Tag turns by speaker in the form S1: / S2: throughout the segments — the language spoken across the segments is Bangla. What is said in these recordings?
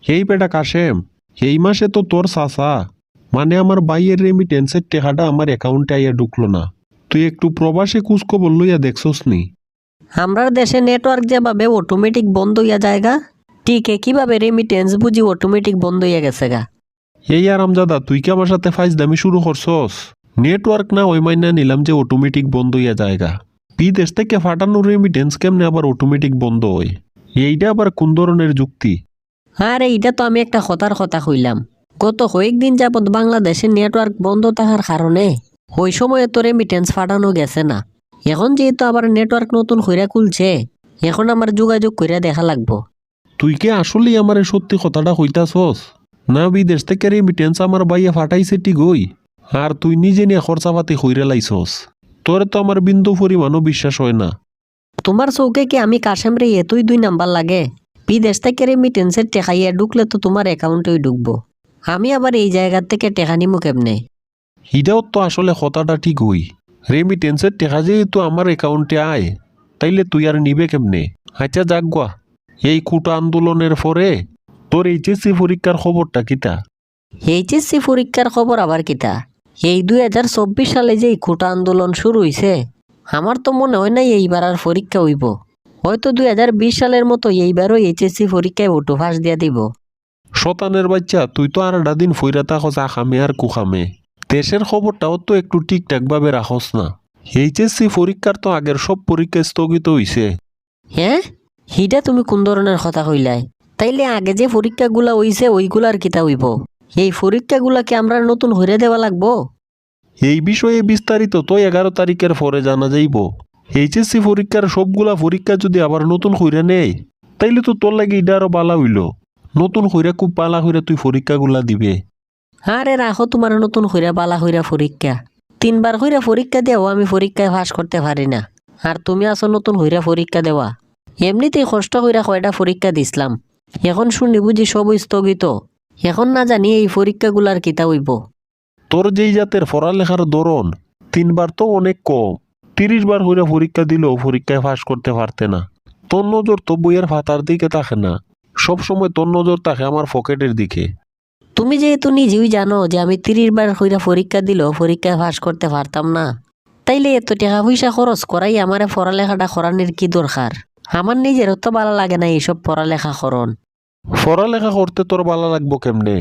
S1: এই বেটা কাশেম, এই মাসে তো তোর চাচা মানে আমার বাইয়ের রেমিটেন্সের টাকাটা আমার অ্যাকাউন্টে আইয়া ঢুকলো না। তুই একটু প্রবাসে খোঁজখবর লইয়া দেখছস নি?
S2: আমরার দেশে নেটওয়ার্ক যেভাবে অটোমেটিক বন্ধ হইয়া যায়গা, ঠিক কিভাবে রেমিটেন্স বুঝি অটোমেটিক বন্ধ হইয়া গেছে গা।
S1: এই আরামজাদা, তুই কি আমার সাথে ফাইজদামি শুরু করছস? নেটওয়ার্ক না ওই মাইনা নিলাম যে অটোমেটিক বন্ধ হইয়া জায়গা। বিদেশ থেকে ফাটানো রেমিটেন্স কেমনে আবার অটোমেটিক বন্ধ হয়? এইটা আবার কোন ধরনের যুক্তি?
S2: আরে এইটা তো আমি একটা কথার কথা কইলাম। গত কয়েকদিন যাবৎ বাংলাদেশের নেটওয়ার্ক বন্ধ থাকার কারণে ওই সময়ে তো রেমিটেন্স ফাটানো গেছে না। এখন যেহেতু আবার নেটওয়ার্ক নতুন কইরা খুলছে, এখন আমার যোগাযোগ কইরা দেখা লাগবো।
S1: তুই কি আসলেই আমার সত্যি কথাটা কইতাছস? না বিদেশ থেকে রেমিটেন্স আমার বাইয়া ফাটাইছে ঠিকই, আর তুই নিজে নিয়ে খরচাপাতি কইরে লাইছস? তোরে তো আমার বিন্দু পরিমাণও বিশ্বাস হয় না।
S2: তোমার চৌকে কি আমি কাশেম রে এতই 2 নাম্বার লাগে? বিদেশ থেকে রেমিটেন্সের টেকা ইয়ে ঢুকলে তো তোমার অ্যাকাউন্টেই ঢুকবো। আমি আবার এই জায়গার থেকে টেকা নিমু কেমনে?
S1: এটাও তো আসলে কথাটা ঠিক হই। রেমিটেন্সের টাকা যেহেতু আমার অ্যাকাউন্টে আয়, তাইলে তুই আর নিবে কেমনে? আচ্ছা যাকগা, এই কুটা আন্দোলনের পরে তোর এইচএসসি পরীক্ষার খবরটা কিতা?
S2: এইচএসসি পরীক্ষার খবর আবার কিতা? এই 2024 সালে যে কোটা আন্দোলন শুরু হইছে, আমার তো মনে হয় না এইবার আর পরীক্ষা হইব। হয়তো 2020 সালের মতো এইবারও এইচএসসি পরীক্ষায় অটো ফাঁস দিয়া দিব।
S1: শতানের বাচ্চা, তুই তো আর দিন ফইরা থাকস আখামে আর কুখামে। দেশের খবরটাও তো একটু ঠিকঠাক ভাবে রাখস না। এইচএসসি পরীক্ষার তো আগের সব পরীক্ষা স্থগিত হইছে।
S2: হ্যাঁ, হিটা তুমি কোন ধরনের কথা কইলাই? তাইলে আগে যে পরীক্ষাগুলা হইছে ওইগুলার কিতা হইব? এই পরীক্ষাগুলাকে আমরা নতুন হইরে দেওয়া লাগবো?
S1: এই বিষয়ে বিস্তারিত তো 11 তারিখের পরে জানা যাইব। এইচএসসি পরীক্ষার সবগুলা পরীক্ষা যদি আবার নতুন কইরা নেয়, তাইলে তো তোর লাগে এটা আরো বালা হইল। নতুন কইরা খুব বালা কইরা তুই পরীক্ষাগুলা দিবে।
S2: আরে রাখো তোমার নতুন হইরা বালা হইরা পরীক্ষা। 3বার হইরা পরীক্ষা দেও আমি পরীক্ষায় পাস করতে পারি না, আর তুমি আসো নতুন হইরা পরীক্ষা দেওয়া। এমনিতেই কষ্ট কইরা কয়টা পরীক্ষা দিছিলাম, এখন শুনি বুঝি সব স্থগিত। এখন না জানি এই পরীক্ষাগুলার কিতা হইব।
S1: তোর যেই জাতের পড়ালেখার ধরন, 3বার তো অনেক কম। 30 বার হইরা পরীক্ষা দিলেও পরীক্ষায় পাস করতে পারতে না। তোর নজর তো বইয়ের ফাতার দিকে থাকে না, সব সময় তোর নজর থাকে আমার পকেটের দিকে।
S2: তুমি যেহেতু নিজেই জানো যে আমি 30বার হইরা পরীক্ষা দিলেও পরীক্ষায় পাস করতে পারতাম না, তাইলে এত টাকা পয়সা খরচ করাই আমার পড়ালেখাটা করানোর কি দরকার? আমার নিজেরও তো ভালো লাগে না এইসব পড়ালেখা করন।
S1: পড়ালেখা করতে তোর বালা লাগবো কেমনে?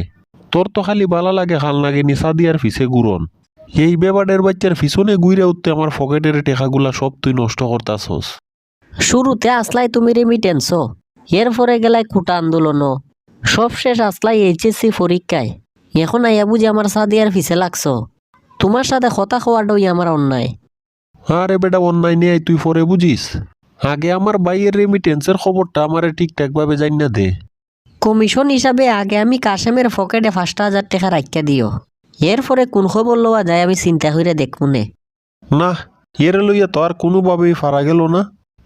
S1: তোর তো খালি বালা লাগে খাল লাগে নিশা দিয়ার ফিসে ঘুরন। এই বেবাডের বাচ্চার পিছনে ঘুরে উঠতে আমার পকেটের টেকাগুলা সব তুই নষ্ট করতাছস।
S2: শুরুতে আসলাই তুমি রেমিটেন্সও, এরপরে গেলাই কোটা আন্দোলনও, সব শেষ আসলাই এইচএসসি পরীক্ষায়। এখন আইয়া বুঝি আমার সাদিয়ার ফিসে লাগছো। তোমার সাথে কথা কওয়াটাই আমার অন্যায়।
S1: আরে বেটা, অন্যায় নিয়ে তুই পরে বুঝিস। আগে আমার বাইয়ের রেমিটেন্সের খবরটা আমারে ঠিকঠাক ভাবে জানিনা দে।
S2: কমিশন হিসাবে আগে আমি কাশেমের পকেটে 5,000 টাকা রাখিয়া দিও, এরপরে কোন খবর লওয়া যায় আমি চিন্তা করে দেখমুনে।
S1: না, এর লইয়া তো আর কোনোভাবেই ফারা গেল না।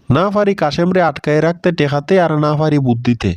S1: না পারি কাশেমরে আটকায় রাখতে টেকাতে, আর না পারি বুদ্ধিতে।